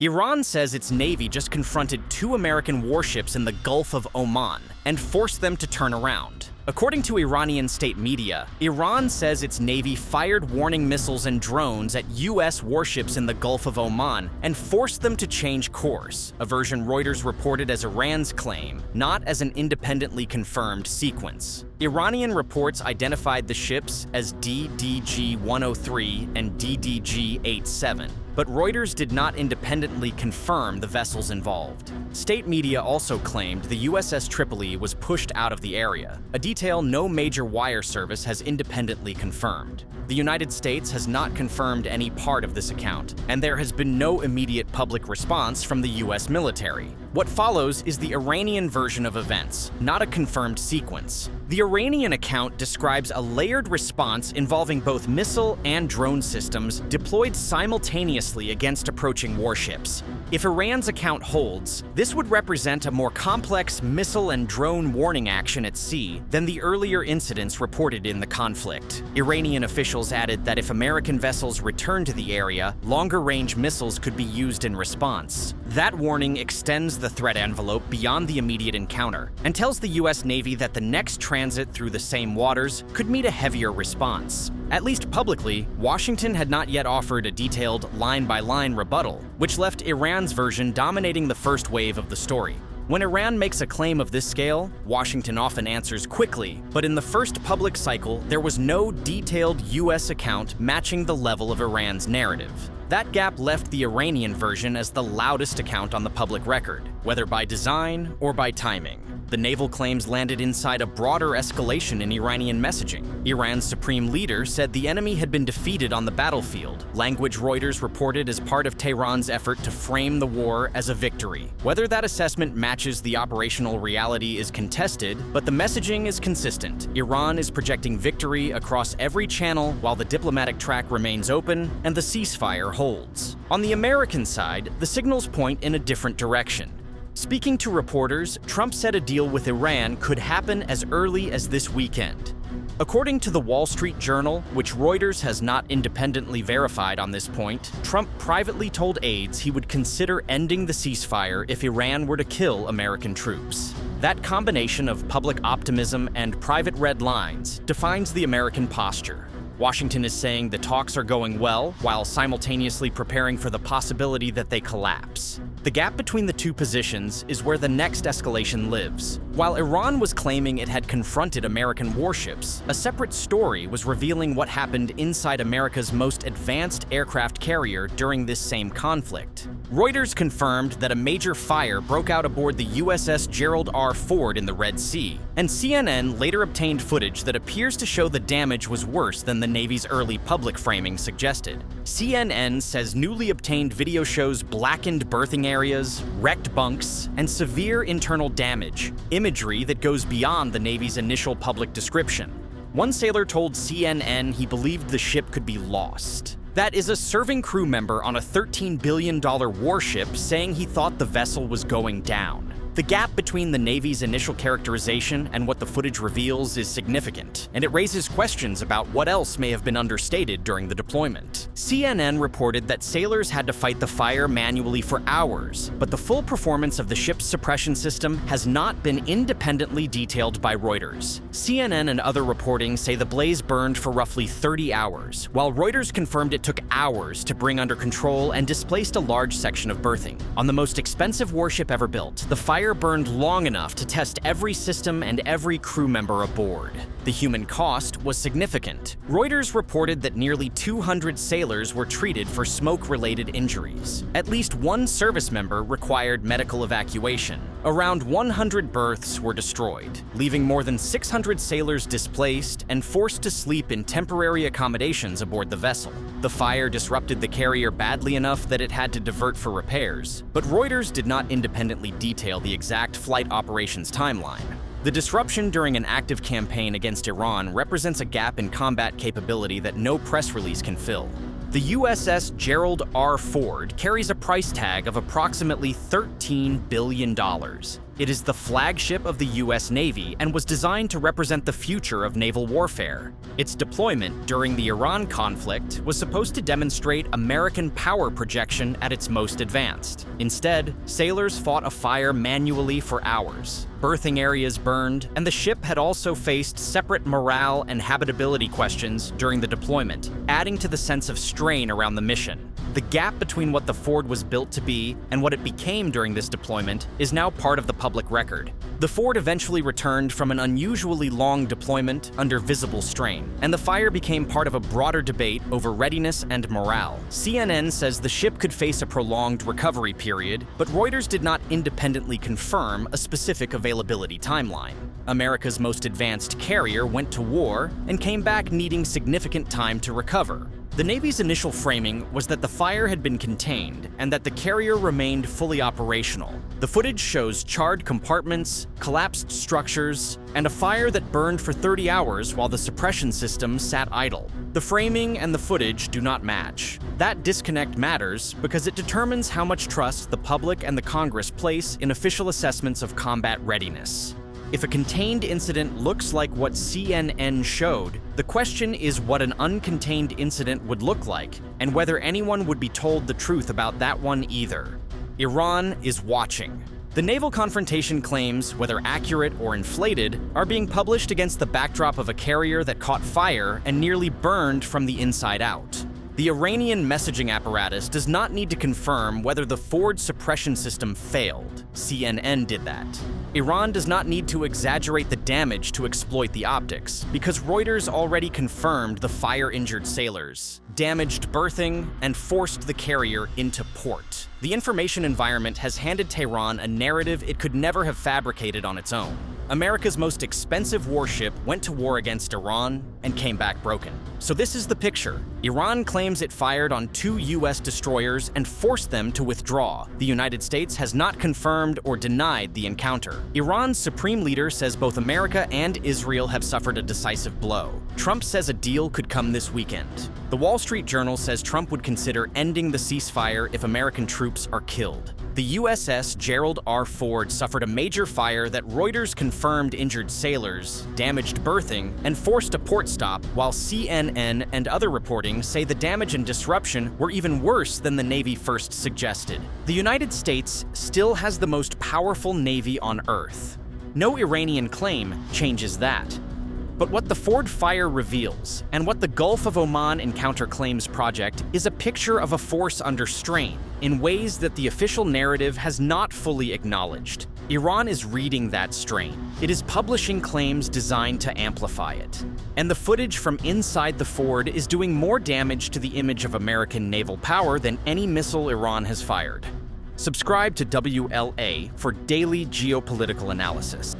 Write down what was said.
Iran says its navy just confronted 2 American warships in the Gulf of Oman and forced them to turn around. According to Iranian state media, Iran says its navy fired warning missiles and drones at U.S. warships in the Gulf of Oman and forced them to change course, a version Reuters reported as Iran's claim, not as an independently confirmed sequence. Iranian reports identified the ships as DDG-103 and DDG-87, but Reuters did not independently confirm the vessels involved. State media also claimed the USS Tripoli was pushed out of the area, a detail no major wire service has independently confirmed. The United States has not confirmed any part of this account, and there has been no immediate public response from the US military. What follows is the Iranian version of events, not a confirmed sequence. The Iranian account describes a layered response involving both missile and drone systems deployed simultaneously against approaching warships. If Iran's account holds, this would represent a more complex missile and drone warning action at sea than the earlier incidents reported in the conflict. Iranian officials added that if American vessels return to the area, longer-range missiles could be used in response. That warning extends the threat envelope beyond the immediate encounter and tells the US Navy that the next transit through the same waters could meet a heavier response. At least publicly, Washington had not yet offered a detailed line-by-line rebuttal, which left Iran's version dominating the first wave of the story. When Iran makes a claim of this scale, Washington often answers quickly, but in the first public cycle, there was no detailed US account matching the level of Iran's narrative. That gap left the Iranian version as the loudest account on the public record, whether by design or by timing. The naval claims landed inside a broader escalation in Iranian messaging. Iran's supreme leader said the enemy had been defeated on the battlefield, language Reuters reported as part of Tehran's effort to frame the war as a victory. Whether that assessment matches the operational reality is contested, but the messaging is consistent. Iran is projecting victory across every channel while the diplomatic track remains open and the ceasefire holds. On the American side, the signals point in a different direction. Speaking to reporters, Trump said a deal with Iran could happen as early as this weekend. According to the Wall Street Journal, which Reuters has not independently verified on this point, Trump privately told aides he would consider ending the ceasefire if Iran were to kill American troops. That combination of public optimism and private red lines defines the American posture. Washington is saying the talks are going well, while simultaneously preparing for the possibility that they collapse. The gap between the two positions is where the next escalation lives. While Iran was claiming it had confronted American warships, a separate story was revealing what happened inside America's most advanced aircraft carrier during this same conflict. Reuters confirmed that a major fire broke out aboard the USS Gerald R in the Red Sea, and CNN later obtained footage that appears to show the damage was worse than the Navy's early public framing suggested. CNN says newly obtained video shows blackened berthing areas, wrecked bunks, and severe internal damage, imagery that goes beyond the Navy's initial public description. One sailor told CNN he believed the ship could be lost. That is a serving crew member on a $13 billion warship saying he thought the vessel was going down. The gap between the Navy's initial characterization and what the footage reveals is significant, and it raises questions about what else may have been understated during the deployment. CNN reported that sailors had to fight the fire manually for hours, but the full performance of the ship's suppression system has not been independently detailed by Reuters. CNN and other reporting say the blaze burned for roughly 30 hours, while Reuters confirmed it took hours to bring under control and displaced a large section of berthing. On the most expensive warship ever built, the fire burned long enough to test every system and every crew member aboard. The human cost was significant. Reuters reported that nearly 200 sailors were treated for smoke-related injuries. At least one service member required medical evacuation. Around 100 berths were destroyed, leaving more than 600 sailors displaced and forced to sleep in temporary accommodations aboard the vessel. The fire disrupted the carrier badly enough that it had to divert for repairs, but Reuters did not independently detail the exact flight operations timeline. The disruption during an active campaign against Iran represents a gap in combat capability that no press release can fill. The USS Gerald R. carries a price tag of approximately $13 billion. It is the flagship of the US Navy and was designed to represent the future of naval warfare. Its deployment during the Iran conflict was supposed to demonstrate American power projection at its most advanced. Instead, sailors fought a fire manually for hours. Berthing areas burned, and the ship had also faced separate morale and habitability questions during the deployment, adding to the sense of strain around the mission. The gap between what the Ford was built to be and what it became during this deployment is now part of the public record. The Ford eventually returned from an unusually long deployment under visible strain, and the fire became part of a broader debate over readiness and morale. CNN says the ship could face a prolonged recovery period, but Reuters did not independently confirm a specific availability timeline. America's most advanced carrier went to war and came back needing significant time to recover. The Navy's initial framing was that the fire had been contained and that the carrier remained fully operational. The footage shows charred compartments, collapsed structures, and a fire that burned for 30 hours while the suppression system sat idle. The framing and the footage do not match. That disconnect matters because it determines how much trust the public and the Congress place in official assessments of combat readiness. If a contained incident looks like what CNN showed, the question is what an uncontained incident would look like, and whether anyone would be told the truth about that one either. Iran is watching. The naval confrontation claims, whether accurate or inflated, are being published against the backdrop of a carrier that caught fire and nearly burned from the inside out. The Iranian messaging apparatus does not need to confirm whether the Ford suppression system failed. CNN did that. Iran does not need to exaggerate the damage to exploit the optics, because Reuters already confirmed the fire-injured sailors, damaged berthing, and forced the carrier into port. The information environment has handed Tehran a narrative it could never have fabricated on its own. America's most expensive warship went to war against Iran and came back broken. So this is the picture. Iran claims it fired on 2 US destroyers and forced them to withdraw. The United States has not confirmed or denied the encounter. Iran's supreme leader says both America and Israel have suffered a decisive blow. Trump says a deal could come this weekend. The Wall Street Journal says Trump would consider ending the ceasefire if American troops are killed. The USS Gerald R. Ford suffered a major fire that Reuters confirmed injured sailors, damaged berthing, and forced a port stop, while CNN and other reporting say the damage and disruption were even worse than the Navy first suggested. The United States still has the most powerful Navy on Earth. No Iranian claim changes that. But what the Ford fire reveals, and what the Gulf of Oman encounter claims project, is a picture of a force under strain, in ways that the official narrative has not fully acknowledged. Iran is reading that strain. It is publishing claims designed to amplify it. And the footage from inside the Ford is doing more damage to the image of American naval power than any missile Iran has fired. Subscribe to WLA for daily geopolitical analysis.